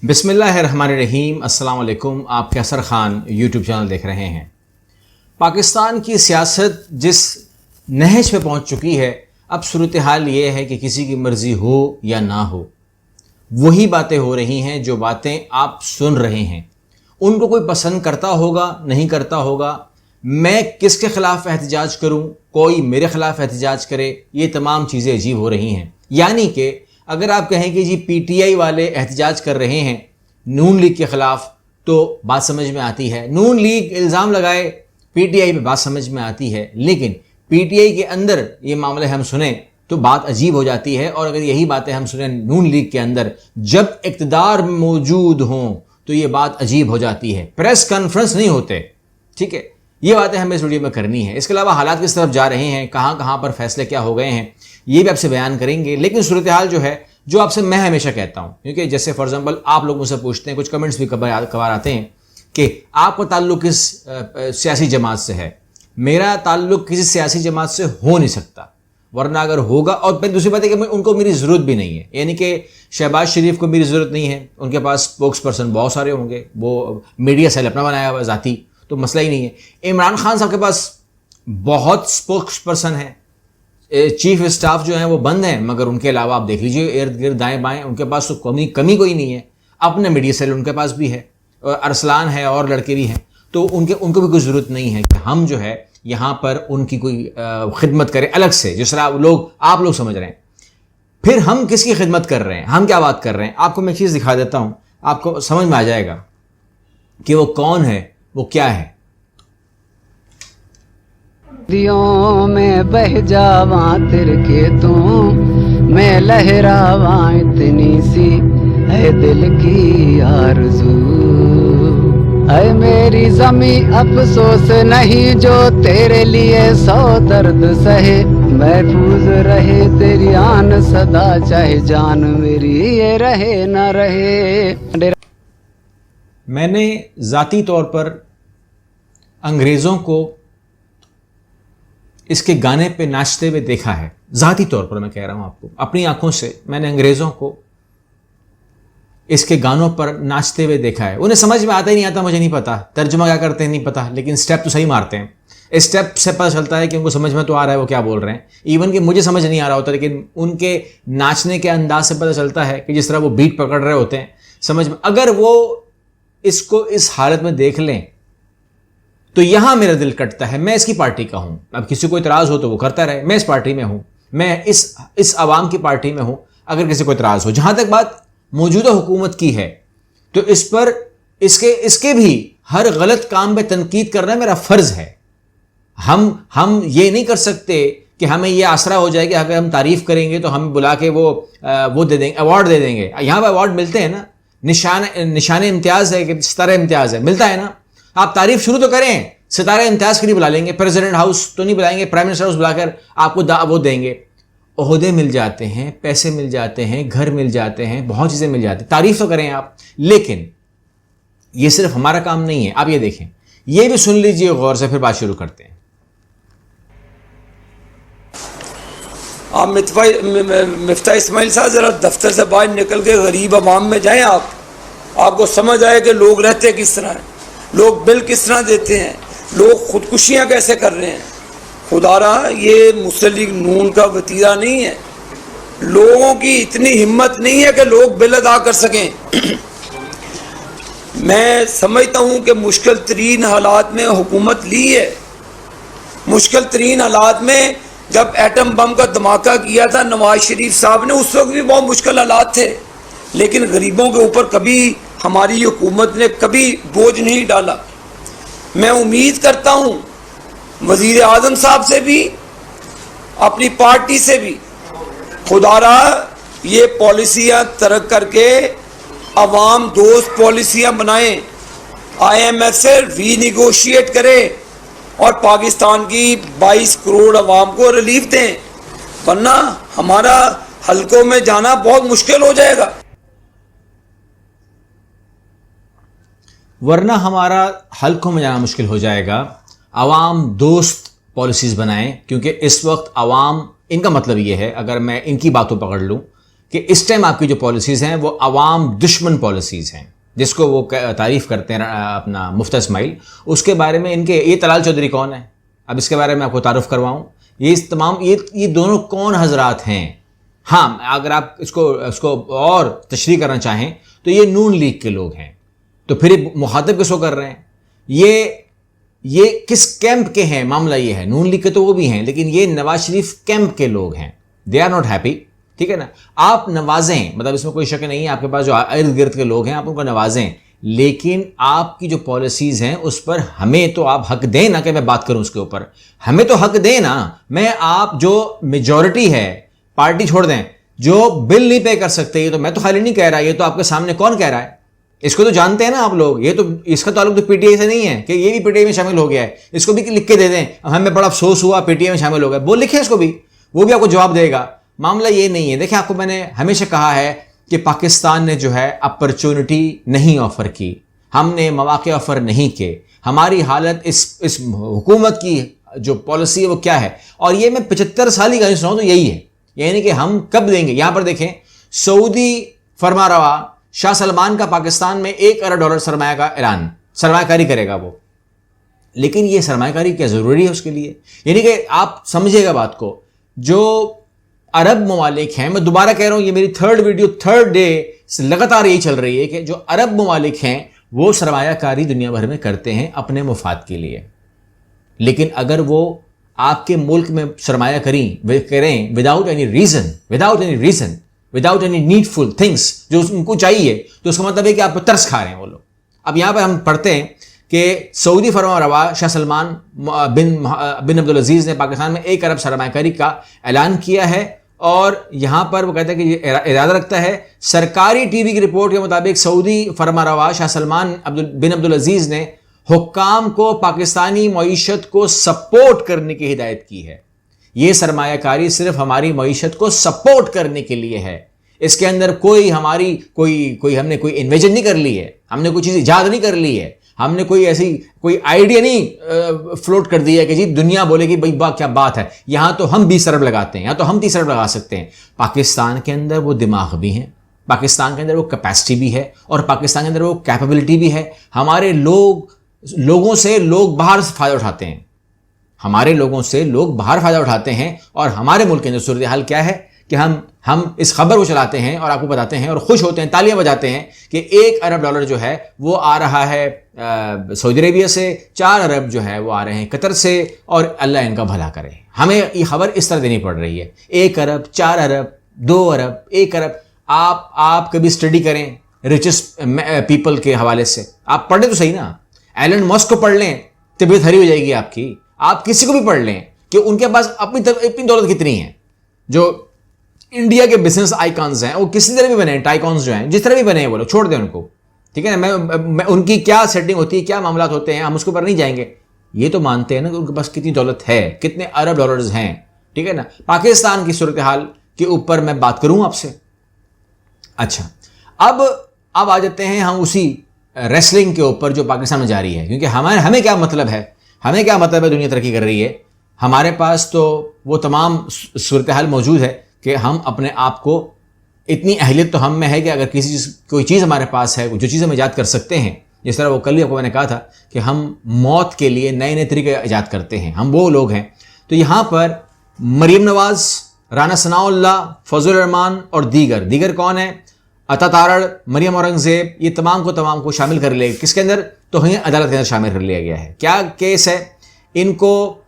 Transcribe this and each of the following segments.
بسم اللہ الرحمن الرحیم۔ السلام علیکم۔ آپ کیسر خان یوٹیوب چینل دیکھ رہے ہیں۔ پاکستان کی سیاست جس نہج پہ پہنچ چکی ہے، اب صورتحال یہ ہے کہ کسی کی مرضی ہو یا نہ ہو، وہی باتیں ہو رہی ہیں جو باتیں آپ سن رہے ہیں۔ ان کو کوئی پسند کرتا ہوگا، نہیں کرتا ہوگا، میں کس کے خلاف احتجاج کروں، کوئی میرے خلاف احتجاج کرے، یہ تمام چیزیں عجیب ہو رہی ہیں۔ یعنی کہ اگر آپ کہیں کہ جی پی ٹی آئی والے احتجاج کر رہے ہیں نون لیگ کے خلاف تو بات سمجھ میں آتی ہے، نون لیگ الزام لگائے پی ٹی آئی پہ بات سمجھ میں آتی ہے، لیکن پی ٹی آئی کے اندر یہ معاملے ہم سنیں تو بات عجیب ہو جاتی ہے۔ اور اگر یہی باتیں ہم سنیں نون لیگ کے اندر جب اقتدار موجود ہوں تو یہ بات عجیب ہو جاتی ہے، پریس کانفرنس نہیں ہوتے، ٹھیک ہے۔ یہ باتیں ہمیں اس ویڈیو میں کرنی ہے۔ اس کے علاوہ حالات کس طرف جا رہے ہیں، کہاں کہاں پر فیصلے کیا ہو گئے ہیں، یہ بھی آپ سے بیان کریں گے۔ لیکن صورتحال جو ہے، جو آپ سے میں ہمیشہ کہتا ہوں، کیونکہ جیسے فار ایگزامپل آپ لوگوں سے پوچھتے ہیں، کچھ کمنٹس بھی کبھار آتے ہیں کہ آپ کا تعلق کس سیاسی جماعت سے ہے۔ میرا تعلق کسی سیاسی جماعت سے ہو نہیں سکتا، ورنہ اگر ہوگا، اور پھر دوسری بات ہے کہ ان کو میری ضرورت بھی نہیں ہے۔ یعنی کہ شہباز شریف کو میری ضرورت نہیں ہے، ان کے پاس اسپوکس پرسن بہت سارے ہوں گے، وہ میڈیا سیل اپنا بنایا ہوا ذاتی، تو مسئلہ ہی نہیں ہے۔ عمران خان صاحب کے پاس بہت اسپوکس پرسن ہیں، چیف اسٹاف جو ہیں وہ بند ہیں، مگر ان کے علاوہ آپ دیکھ لیجئے ارد گرد دائیں بائیں ان کے پاس تو کمی کوئی نہیں ہے۔ اپنے میڈیا سیل ان کے پاس بھی ہے، اور ارسلان ہے اور لڑکے بھی ہیں، تو ان کو بھی کوئی ضرورت نہیں ہے کہ ہم جو ہے یہاں پر ان کی کوئی خدمت کریں الگ سے، جس طرح آپ لوگ سمجھ رہے ہیں۔ پھر ہم کس کی خدمت کر رہے ہیں، ہم کیا بات کر رہے ہیں، آپ کو میں چیز دکھا دیتا ہوں، آپ کو سمجھ میں آ جائے گا کہ وہ کون ہے، وہ کیا ہے۔ دیوں میں بہ جاواں ترکے تو میں لہراواں اتنی سی ہے دل کی آرزو، اے میری زمیں افسوس نہیں جو تیرے لیے سو درد سہے، محفوظ رہے تیری آن صدا چاہے جان میری یہ رہے نہ رہے۔ میں نے ذاتی طور پر انگریزوں کو اس کے گانے پہ ناچتے ہوئے دیکھا ہے، ذاتی طور پر میں کہہ رہا ہوں آپ کو، اپنی آنکھوں سے میں نے انگریزوں کو اس کے گانوں پر ناچتے ہوئے دیکھا ہے۔ انہیں سمجھ میں آتا ہی نہیں آتا، مجھے نہیں پتا ترجمہ کیا کرتے ہیں، نہیں پتا، لیکن سٹیپ تو صحیح مارتے ہیں۔ اسٹیپ سے پتہ چلتا ہے کہ ان کو سمجھ میں تو آ رہا ہے وہ کیا بول رہے ہیں، ایون کہ مجھے سمجھ نہیں آ رہا ہوتا، لیکن ان کے ناچنے کے انداز سے پتہ چلتا ہے کہ جس طرح وہ بیٹ پکڑ رہے ہوتے ہیں، سمجھ میں اگر وہ اس کو اس حالت میں دیکھ لیں تو یہاں میرا دل کٹتا ہے۔ میں اس کی پارٹی کا ہوں، اب کسی کو اعتراض ہو تو وہ کرتا رہے، میں اس پارٹی میں ہوں، میں اس عوام کی پارٹی میں ہوں۔ اگر کسی کو اعتراض ہو، جہاں تک بات موجودہ حکومت کی ہے تو اس پر اس کے بھی ہر غلط کام پہ تنقید کرنا میرا فرض ہے۔ ہم یہ نہیں کر سکتے کہ ہمیں یہ آسرا ہو جائے کہ اگر ہم تعریف کریں گے تو ہم بلا کے وہ دے دیں گے، ایوارڈ دے دیں گے۔ یہاں پہ ایوارڈ ملتے ہیں نا، نشان امتیاز ہے کہ ستارہ امتیاز ہے، ملتا ہے نا۔ آپ تعریف شروع تو کریں، ستارہ امتیاز کے لیے بلا لیں گے، پریزیڈنٹ ہاؤس تو نہیں بلائیں گے، پرائم منسٹر ہاؤس بلا کر آپ کو وہ دیں گے۔ عہدے مل جاتے ہیں، پیسے مل جاتے ہیں، گھر مل جاتے ہیں، بہت چیزیں مل جاتی ہیں، تعریف تو کریں آپ، لیکن یہ صرف ہمارا کام نہیں ہے۔ آپ یہ دیکھیں، یہ بھی سن لیجئے غور سے، پھر بات شروع کرتے ہیں۔ آپ مفتاح اسماعیل صاحب ذرا دفتر سے باہر نکل کے غریب عوام میں جائیں، آپ کو سمجھ آئے کہ لوگ رہتے کس طرح ہیں، لوگ بل کس طرح دیتے ہیں، لوگ خودکشیاں کیسے کر رہے ہیں۔ خدا رہا یہ مسلم لیگ نون کا وتیرہ نہیں ہے، لوگوں کی اتنی ہمت نہیں ہے کہ لوگ بل ادا کر سکیں۔ میں سمجھتا ہوں کہ مشکل ترین حالات میں حکومت لی ہے۔ مشکل ترین حالات میں جب ایٹم بم کا دھماکہ کیا تھا نواز شریف صاحب نے، اس وقت بھی بہت مشکل حالات تھے، لیکن غریبوں کے اوپر کبھی ہماری حکومت نے کبھی بوجھ نہیں ڈالا۔ میں امید کرتا ہوں وزیر اعظم صاحب سے بھی، اپنی پارٹی سے بھی، خدا رہا یہ پالیسیاں ترک کر کے عوام دوست پالیسیاں بنائیں، آئی ایم ایف سے ری نیگوشیٹ کریں اور پاکستان کی 22 کروڑ عوام کو ریلیف دیں، ورنہ ہمارا حلقوں میں جانا بہت مشکل ہو جائے گا۔ ورنہ ہمارا حلقوں میں جانا مشکل ہو جائے گا۔ عوام دوست پالیسیز بنائیں، کیونکہ اس وقت عوام، ان کا مطلب یہ ہے، اگر میں ان کی باتوں پکڑ لوں کہ اس ٹائم آپ کی جو پالیسیز ہیں وہ عوام دشمن پالیسیز ہیں، جس کو وہ تعریف کرتے ہیں اپنا مفتی اسماعیل، اس کے بارے میں ان کے یہ طلال چودھری کون ہے، اب اس کے بارے میں آپ کو تعارف کرواؤں. یہ دونوں کون حضرات ہیں؟ ہاں اگر آپ اس کو اور تشریح کرنا چاہیں تو یہ نون لیگ کے لوگ ہیں. تو پھر مخاطب کس کو کر رہے ہیں؟ یہ کس کیمپ کے ہیں؟ معاملہ یہ ہے. نون لیگ کے تو وہ بھی ہیں، لیکن یہ نواز شریف کیمپ کے لوگ ہیں. They are not happy. ٹھیک ہے نا، آپ نوازیں، مطلب اس میں کوئی شک نہیں ہے، آپ کے پاس جو ارد گرد کے لوگ ہیں آپ ان کو نوازیں، لیکن آپ کی جو پالیسیز ہیں اس پر ہمیں تو آپ حق دیں نا کہ میں بات کروں اس کے اوپر. ہمیں تو حق دیں نا. میں آپ جو میجورٹی ہے، پارٹی چھوڑ دیں، جو بل نہیں پے کر سکتے، یہ تو میں تو خالی نہیں کہہ رہا، یہ تو آپ کے سامنے کون کہہ رہا ہے؟ اس کو تو جانتے ہیں نا آپ لوگ. یہ تو اس کا تعلق تو پی ٹی آئی سے نہیں ہے کہ یہ بھی پی ٹی آئی میں شامل ہو گیا ہے. اس کو بھی لکھ کے دے دیں، ہمیں بڑا افسوس ہوا پی ٹی آئی میں شامل ہو گیا، وہ لکھیں اس کو بھی، وہ بھی آپ کو جواب دے گا. معاملہ یہ نہیں ہے. دیکھیں، آپ کو میں نے ہمیشہ کہا ہے کہ پاکستان نے جو ہے اپرچونٹی نہیں آفر کی، ہم نے مواقع آفر نہیں کیے. ہماری حالت اس حکومت کی جو پالیسی ہے وہ کیا ہے، اور یہ میں 75 سال کی سناؤں تو یہی ہے. یعنی کہ ہم کب دیں گے. یہاں پر دیکھیں، سعودی فرما روا شاہ سلمان کا پاکستان میں $1 ارب سرمایہ کا اعلان، سرمایہ کاری کرے گا وہ. لیکن یہ سرمایہ کاری کیا ضروری ہے اس کے لیے؟ یعنی کہ آپ سمجھے گا بات کو. جو عرب ممالک ہیں، میں دوبارہ کہہ رہا ہوں، یہ میری تھرڈ ڈے لگاتار یہی چل رہی ہے کہ جو عرب ممالک ہیں وہ سرمایہ کاری دنیا بھر میں کرتے ہیں اپنے مفاد کے لیے. لیکن اگر وہ آپ کے ملک میں سرمایہ کریں without any reason without any needful things جو ان کو چاہیے، تو اس کا مطلب ہے کہ آپ پہ ترس کھا رہے ہیں وہ لوگ. اب یہاں پر ہم پڑھتے ہیں کہ سعودی فرما روا شاہ سلمان بن عبدالعزیز نے پاکستان میں 1 ارب سرمایہ کاری کا اعلان کیا ہے، اور یہاں پر وہ کہتے ہیں کہ یہ ارادہ رکھتا ہے. سرکاری ٹی وی کی رپورٹ کے مطابق سعودی فرما روا شاہ سلمان بن عبدالعزیز نے حکام کو پاکستانی معیشت کو سپورٹ کرنے کی ہدایت کی ہے. یہ سرمایہ کاری صرف ہماری معیشت کو سپورٹ کرنے کے لیے ہے. اس کے اندر ہم نے کوئی انویژن نہیں کر لی ہے، ہم نے کوئی چیز ایجاد نہیں کر لی ہے، ہم نے کوئی آئیڈیا نہیں فلوٹ کر دیا کہ جی دنیا بولے گی بھائی کیا بات ہے، یہاں تو ہم 20 ارب لگاتے ہیں، یہاں تو ہم 30 ارب لگا سکتے ہیں. پاکستان کے اندر وہ دماغ بھی ہیں، پاکستان کے اندر وہ کیپیسٹی بھی ہے، اور پاکستان کے اندر وہ کیپیبلٹی بھی ہے. ہمارے لوگوں سے لوگ باہر سے فائدہ اٹھاتے ہیں، اور ہمارے ملک کے اندر صورتحال کیا ہے کہ ہم اس خبر کو چلاتے ہیں اور آپ کو بتاتے ہیں اور خوش ہوتے ہیں، تالیاں بجاتے ہیں کہ $1 ارب جو ہے وہ آ رہا ہے سعودی عربیہ سے، 4 ارب جو ہے وہ آ رہے ہیں قطر سے، اور اللہ ان کا بھلا کرے. ہمیں یہ خبر اس طرح دینی پڑ رہی ہے. 1 ارب، 4 ارب، 2 ارب، 1 ارب. آپ کبھی اسٹڈی کریں ریچسٹ پیپل کے حوالے سے، آپ پڑھیں تو صحیح نا. ایلن ماسک کو پڑھ لیں، طبیعت ہری ہو جائے گی آپ کی. آپ کسی کو بھی پڑھ لیں کہ ان کے پاس اپنی دولت کتنی ہے. جو انڈیا کے بزنس آئیکانز ہیں وہ کسی طرح بھی بنے ہیں، ٹائیکانز جو ہیں جس طرح بھی بنے ہیں وہ لوگ، چھوڑ دیں ان کو. ٹھیک ہے نا، میں ان کی کیا سیٹنگ ہوتی ہے، کیا معاملات ہوتے ہیں، ہم اس کے اوپر نہیں جائیں گے. یہ تو مانتے ہیں نا کہ ان کے پاس کتنی دولت ہے، کتنے ارب ڈالرز ہیں. ٹھیک ہے نا. پاکستان کی صورتحال کے اوپر میں بات کروں آپ سے. اچھا، اب آ جاتے ہیں ہم اسی ریسلنگ کے اوپر جو پاکستان میں جاری ہے، کیونکہ ہمیں کیا مطلب ہے دنیا ترقی کر رہی ہے. ہمارے پاس تو وہ تمام صورتحال موجود ہے کہ ہم اپنے آپ کو، اتنی اہلیت تو ہم میں ہے کہ اگر کوئی چیز ہمارے پاس ہے، جو چیز ہم ایجاد کر سکتے ہیں، جس طرح وہ کل ہی آپ کو میں نے کہا تھا کہ ہم موت کے لیے نئے طریقے ایجاد کرتے ہیں، ہم وہ لوگ ہیں. تو یہاں پر مریم نواز، رانا ثناء اللہ، فضل الرحمان اور دیگر کون ہیں؟ عطا تارڑ، مریم اورنگزیب، یہ تمام کو شامل کر لیا. کس کے اندر؟ توہین عدالت کے اندر شامل کر لیا گیا ہے. کیا کیس ہے؟ ان کو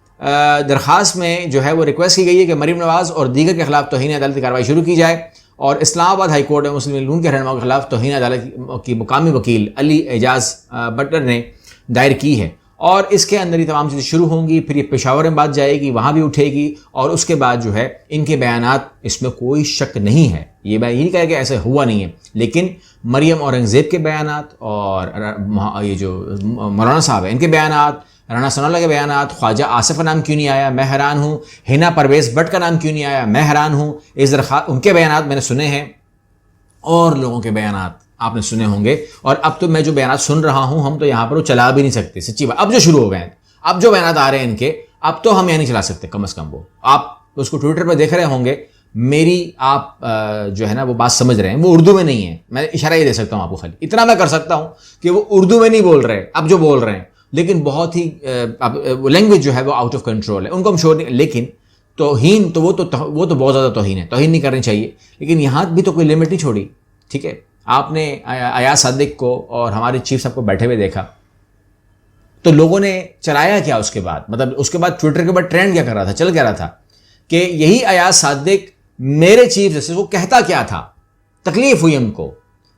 درخواست میں جو ہے وہ ریکویسٹ کی گئی ہے کہ مریم نواز اور دیگر کے خلاف توہین عدالت کی کارروائی شروع کی جائے، اور اسلام آباد ہائی کورٹ میں مسلم لیگ نون کے رہنما کے خلاف توہین عدالت کی مقامی وکیل علی اعجاز بٹر نے دائر کی ہے. اور اس کے اندر یہ تمام چیزیں شروع ہوں گی، پھر یہ پشاور میں بات جائے گی، وہاں بھی اٹھے گی، اور اس کے بعد جو ہے ان کے بیانات، اس میں کوئی شک نہیں ہے، یہ میں نہیں کہا کہ ایسا ہوا نہیں ہے، لیکن مریم اورنگزیب کے بیانات اور یہ جو مولانا صاحب ہیں ان کے بیانات، رانا ثناء اللہ کے بیانات، خواجہ آصف کا نام کیوں نہیں آیا، میں حیران ہوں. حنا پرویز بٹ کا نام کیوں نہیں آیا، میں حیران ہوں. ان کے بیانات میں نے سنے ہیں، اور لوگوں کے بیانات آپ نے سنے ہوں گے. اور اب تو میں جو بیانات سن رہا ہوں، ہم تو یہاں پر وہ چلا بھی نہیں سکتے، سچی بات. اب جو شروع ہو گئے ہیں، اب جو بیانات آ رہے ہیں ان کے، اب تو ہم یہاں نہیں چلا سکتے. کم از کم وہ آپ اس کو ٹویٹر پہ دیکھ رہے ہوں گے. میری آپ جو ہے نا وہ بات سمجھ رہے ہیں، وہ اردو میں نہیں ہے. میں اشارہ یہ دے سکتا ہوں آپ کو، خالی اتنا میں کر سکتا ہوں کہ وہ اردو میں نہیں بول رہے اب جو بول رہے ہیں، لیکن بہت ہی لینگویج جو ہے وہ آؤٹ آف کنٹرول ہے. ان کو ہم شور نہیں، لیکن توہین تو وہ تو بہت زیادہ توہین ہے، توہین نہیں کرنی چاہیے، لیکن یہاں بھی تو کوئی لمٹ نہیں چھوڑی. ٹھیک ہے، آپ نے ایاز صادق کو اور ہمارے چیف صاحب کو بیٹھے ہوئے دیکھا تو لوگوں نے چلایا کیا اس کے بعد، مطلب اس کے بعد ٹویٹر کے بعد ٹرینڈ کیا کر رہا تھا، چل کیا رہا تھا کہ یہی ایاز صادق میرے چیف جسٹس کو کہتا کیا تھا. تکلیف ہوئی ان کو،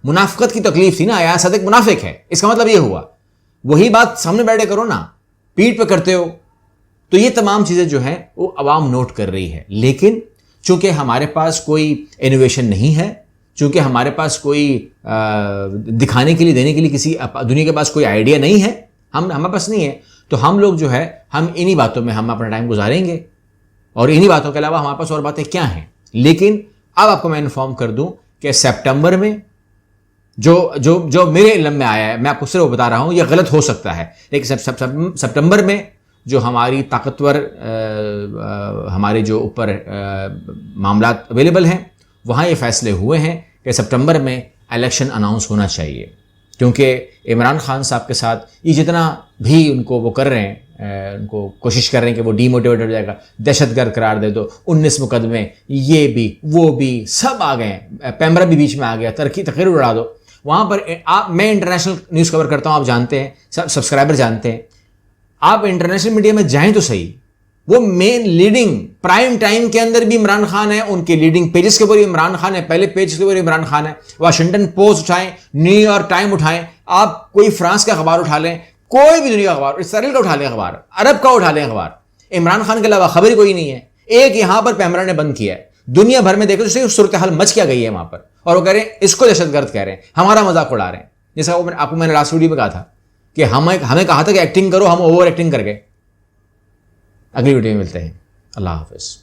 منافقت کی تکلیف تھی نا، ایاز صادق منافق ہے، اس کا مطلب یہ ہوا. وہی بات سامنے بیٹھے کرو نا، پیٹ پہ کرتے ہو. تو یہ تمام چیزیں جو ہیں وہ عوام نوٹ کر رہی ہے، لیکن چونکہ ہمارے پاس کوئی انوویشن نہیں ہے، چونکہ ہمارے پاس کوئی دکھانے کے لیے دینے کے لیے کسی دنیا کے پاس کوئی آئیڈیا نہیں ہے، ہمارے پاس نہیں ہے، تو ہم لوگ جو ہے ہم انہی باتوں میں ہم اپنا ٹائم گزاریں گے، اور انہی باتوں کے علاوہ ہمارے پاس اور باتیں کیا ہیں. لیکن اب آپ کو میں انفارم کر دوں کہ سپٹمبر میں جو میرے علم میں آیا ہے، میں آپ کو صرف بتا رہا ہوں، یہ غلط ہو سکتا ہے، لیکن سپٹمبر میں جو ہماری طاقتور ہمارے جو اوپر معاملات اویلیبل ہیں وہاں یہ فیصلے ہوئے ہیں کہ سپٹمبر میں الیکشن اناؤنس ہونا چاہیے. کیونکہ عمران خان صاحب کے ساتھ یہ جتنا بھی ان کو وہ کر رہے ہیں، ان کو کوشش کر رہے ہیں کہ وہ ڈی موٹیویٹ ہو جائے گا، دہشت گرد قرار دے دو، 19 مقدمے، یہ بھی وہ بھی سب آ گئے ہیں، پیمرا بھی بیچ میں آ گیا، تقریر اڑا دو. وہاں پر میں انٹرنیشنل نیوز کور کرتا ہوں، آپ جانتے ہیں، سبسکرائبر جانتے ہیں. آپ انٹرنیشنل میڈیا میں جائیں تو صحیح، وہ مین لیڈنگ پرائم ٹائم کے اندر بھی عمران خان ہے، ان کے لیڈنگ پیجز کے اوپر عمران خان ہے، پہلے پیج کے اوپر عمران خان ہے. واشنگٹن پوسٹ اٹھائیں، نیو یارک ٹائم اٹھائیں، آپ کوئی فرانس کا اخبار اٹھا لیں، کوئی بھی دنیا کا اخبار، اسرائیل کا اٹھا لیں اخبار، عرب کا اٹھا لیں اخبار، عمران خان کے علاوہ خبر کوئی نہیں ہے. ایک یہاں پر پیمرا نے بند کیا ہے، دنیا بھر میں دیکھو تو صرف صورتحال مچ کیا گئی ہے وہاں پر، اور وہ کہہ رہے ہیں اس کو دہشت گرد کہہ رہے ہیں، ہمارا مذاق اڑا رہے ہیں. جیسا آپ کو میں نے لاسٹ ویڈیو میں کہا تھا کہ ہمیں کہا تھا کہ ایکٹنگ کرو، ہم اوور ایکٹنگ کر گئے. اگلی ویڈیو میں ملتے ہیں، اللہ حافظ.